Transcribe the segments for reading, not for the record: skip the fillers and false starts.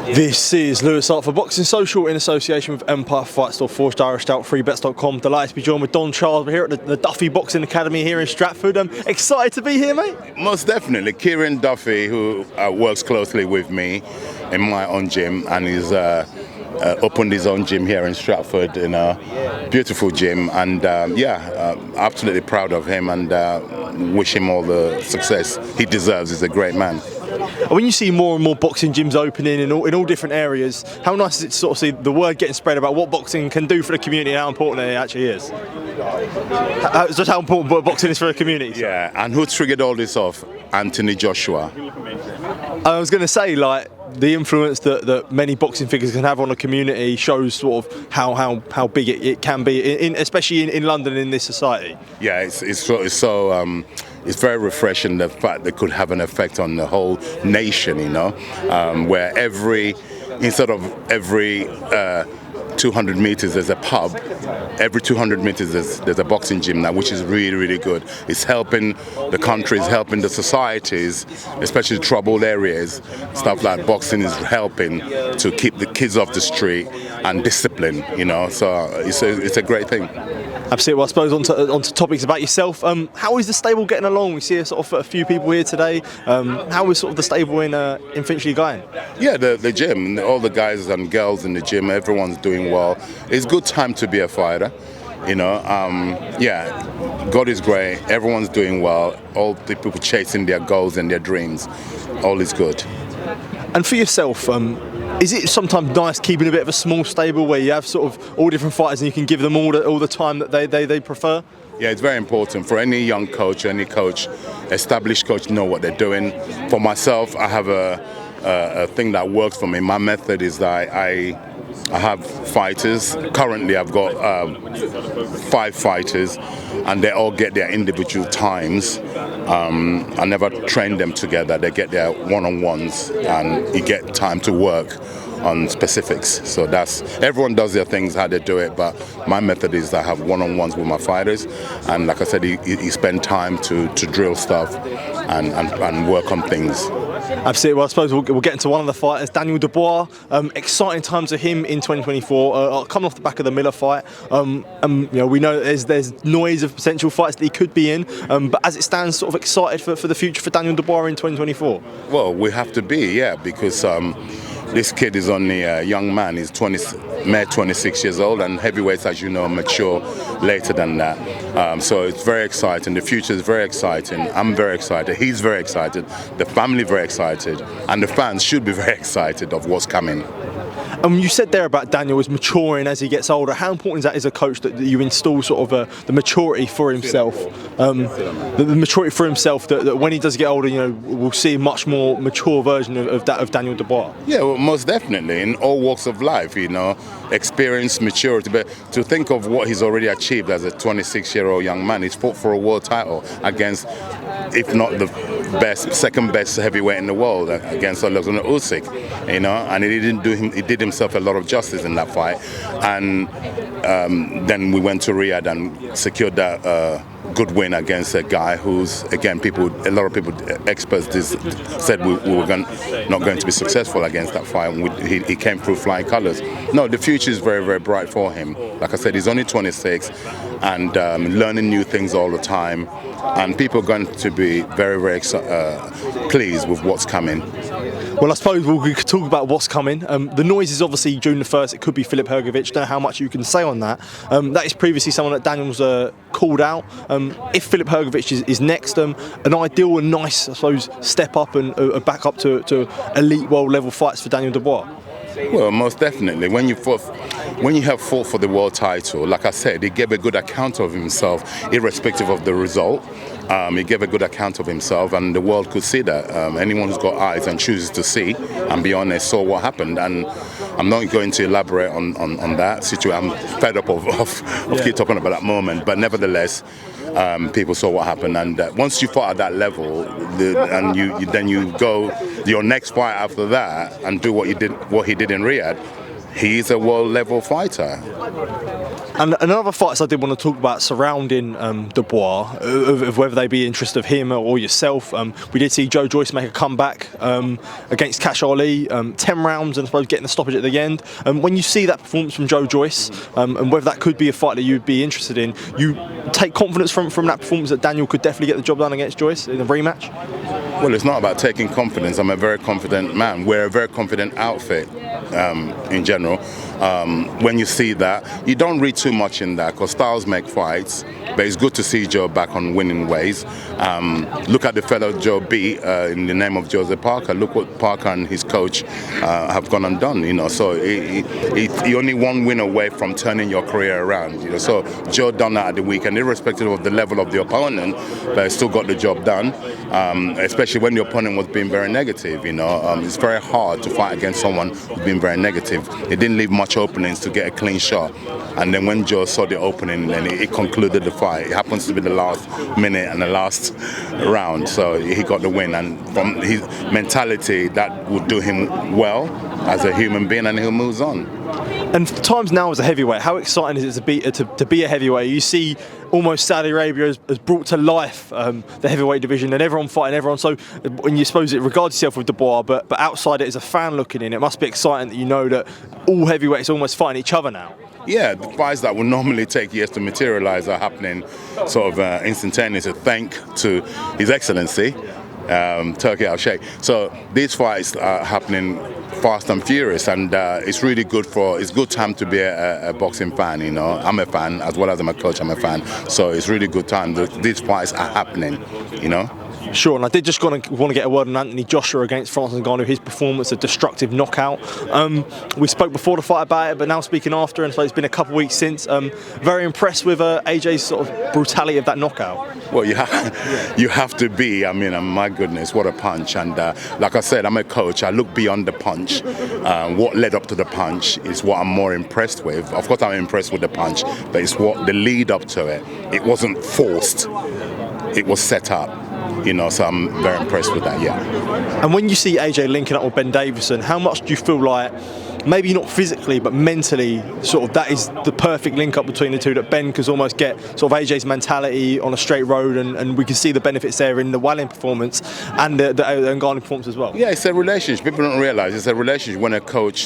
This is Lewis Hart for Boxing Social in association with Empire Fight Store, Forged Irish Stout, freebets.com. Delighted to be joined with Don Charles. We're here at the Duffy Boxing Academy here in Stratford. Excited to be here, mate? Most definitely. Kieran Duffy, who works closely with me in my own gym, and he's opened his own gym here in Stratford, in a beautiful gym, and absolutely proud of him and wish him all the success he deserves. He's a great man. When you see more and more boxing gyms opening in all different areas, how nice is it to sort of see the word getting spread about what boxing can do for the community and how important it actually is? Just how important boxing is for the community. Yeah, and who triggered all this off? Anthony Joshua. I was going to say, like, the influence that many boxing figures can have on a community shows sort of how big it can be, especially in London in this society. Yeah, it's very refreshing, the fact that it could have an effect on the whole nation, you know, where instead of every 200 meters there's a pub, every 200 meters there's a boxing gym now, which is really, really good. It's helping the country, it's helping the societies, especially troubled areas. Stuff like boxing is helping to keep the kids off the street and discipline, you know, so it's a great thing. Absolutely. Well, I suppose onto topics about yourself. How is the stable getting along? We see a few people here today. How is sort of the stable in Finchley going? Yeah, the gym, all the guys and girls in the gym, everyone's doing well. It's a good time to be a fighter, you know. God is great. Everyone's doing well. All the people chasing their goals and their dreams. All is good. And for yourself, is it sometimes nice keeping a bit of a small stable where you have sort of all different fighters and you can give them all the time that they prefer? Yeah, it's very important for any young coach, any coach, established coach, to know what they're doing. For myself, I have a thing that works for me. My method is that I have fighters. Currently, I've got 5 fighters, and they all get their individual times. I never train them together. They get their one-on-ones, and you get time to work on specifics. So everyone does their things how they do it, but my method is I have one-on-ones with my fighters, and like I said, you spend time to drill stuff and work on things. Absolutely. Well, I suppose we'll get into one of the fighters, Daniel Dubois. Exciting times for him in 2024, coming off the back of the Miller fight. You know, we know there's noise of potential fights that he could be in, but as it stands, sort of excited for the future for Daniel Dubois in 2024. Well, we have to be, yeah, because this kid is only a young man. He's 26 years old, and heavyweights, as you know, mature later than that. So it's very exciting. The future is very exciting. I'm very excited. He's very excited. The family very excited, and the fans should be very excited of what's coming. You said there about Daniel is maturing as he gets older. How important is that as a coach that you install sort of the maturity for himself? The maturity for himself that when he does get older, you know, we'll see a much more mature version of Daniel Dubois. Yeah, well, most definitely in all walks of life, you know, experience, maturity. But to think of what he's already achieved as a 26-year-old young man, he's fought for a world title against, if not the second best heavyweight in the world, against Alexander Usyk, you know, and he did himself a lot of justice in that fight, and then we went to Riyadh and secured that good win against a guy who's, again, a lot of people, experts said we were not going to be successful against that fight. He came through flying colours. No, the future is very, very bright for him. Like I said, he's only 26 and learning new things all the time, and people are going to be very, very pleased with what's coming. Well, I suppose we could talk about what's coming. The noise is obviously June the 1st. It could be Filip Hrgovic. Don't know how much you can say on that. That is previously someone that Daniel's called out. If Filip Hrgovic is next, an ideal and nice, I suppose, step up and back up to elite world level fights for Daniel Dubois. Well, most definitely. When you have fought for the world title, like I said, he gave a good account of himself, irrespective of the result. He gave a good account of himself, and the world could see that. Anyone who's got eyes and chooses to see and be honest saw what happened. And I'm not going to elaborate on that situation. I'm fed up of keep talking about that moment, but nevertheless, people saw what happened. And once you fought at that level, and then you go your next fight after that and do what he did in Riyadh, he is a world level fighter. And another fights I did want to talk about surrounding Dubois, of whether they be interest of him or yourself. We did see Joyce make a comeback against Cash Ali, 10 rounds and I suppose getting the stoppage at the end. When you see that performance from Joyce, and whether that could be a fight that you'd be interested in, you take confidence from that performance that Daniel could definitely get the job done against Joyce in a rematch? Well, it's not about taking confidence. I'm a very confident man. We're a very confident outfit in general. When you see that, you don't read too much in that because styles make fights, but it's good to see Joe back on winning ways. Look at the fellow Joe B in the name of Joseph Parker. Look what Parker and his coach have gone and done, you know. So he only one win away from turning your career around, you know. So Joe done that at the weekend, irrespective of the level of the opponent, but he still got the job done, especially when the opponent was being very negative, you know. It's very hard to fight against someone who's been very negative. It didn't leave much openings to get a clean shot. And then when Joe saw the opening, then it concluded the fight. It happens to be the last minute and the last round, so he got the win. And from his mentality, that would do him well as a human being, and he moves on. And times now as a heavyweight, how exciting is it to be a heavyweight? You see almost Saudi Arabia has brought to life the heavyweight division and everyone fighting everyone. So when you suppose it regards yourself with Dubois, but outside it as a fan looking in, it must be exciting that you know that all heavyweights are almost fighting each other now. Yeah, the fights that would normally take years to materialise are happening sort of instantaneously, thanks to His Excellency, Turkey Al-Sheikh. So these fights are happening fast and furious, and it's really good it's good time to be a boxing fan, you know. I'm a fan, as well as I'm a coach, I'm a fan. So it's really good time. These fights are happening, you know. Sure, and I did just want to get a word on Anthony Joshua against Francis Ngannou, his performance, a destructive knockout. We spoke before the fight about it, but now speaking after, and so it's been a couple of weeks since. Very impressed with AJ's sort of brutality of that knockout. Well, you have to be. I mean, my goodness, what a punch! And like I said, I'm a coach. I look beyond the punch. What led up to the punch is what I'm more impressed with. Of course, I'm impressed with the punch, but it's what the lead up to it. It wasn't forced. It was set up. You know, so I'm very impressed with that, yeah. And when you see AJ linking up with Ben Davison, how much do you feel like, maybe not physically, but mentally, sort of that is the perfect link up between the two, that Ben could almost get sort of AJ's mentality on a straight road, and we can see the benefits there in the Wallin performance and the Ngannou performance as well? Yeah, it's a relationship. People don't realise it's a relationship when a coach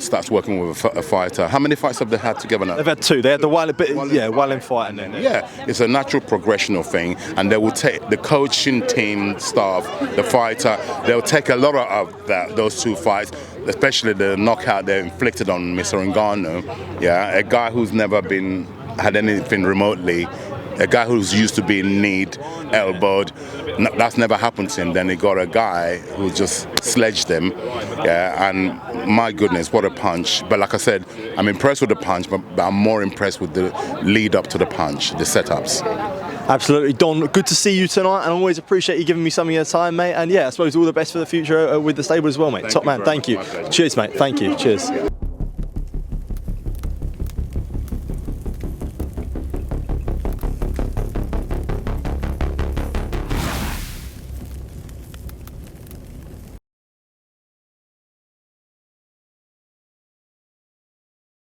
starts working with a fighter. How many fights have they had together now? They've had two. They had the Wallin fight, and then yeah, it's a natural progressional thing, and they will take the coaching team, staff, the fighter. They'll take a lot of those two fights, especially the knockout they inflicted on Mr. Ngannou. Yeah, a guy who's never had anything remotely, a guy who's used to being kneed, elbowed. That's never happened to him. Then he got a guy who just sledged him. Yeah, and my goodness, what a punch. But like I said, I'm impressed with the punch, but I'm more impressed with the lead up to the punch, the setups. Absolutely. Don, good to see you tonight, and always appreciate you giving me some of your time, mate. And yeah, I suppose all the best for the future with the stable as well, mate. Top man, thank you. Cheers, mate. Thank you. Cheers.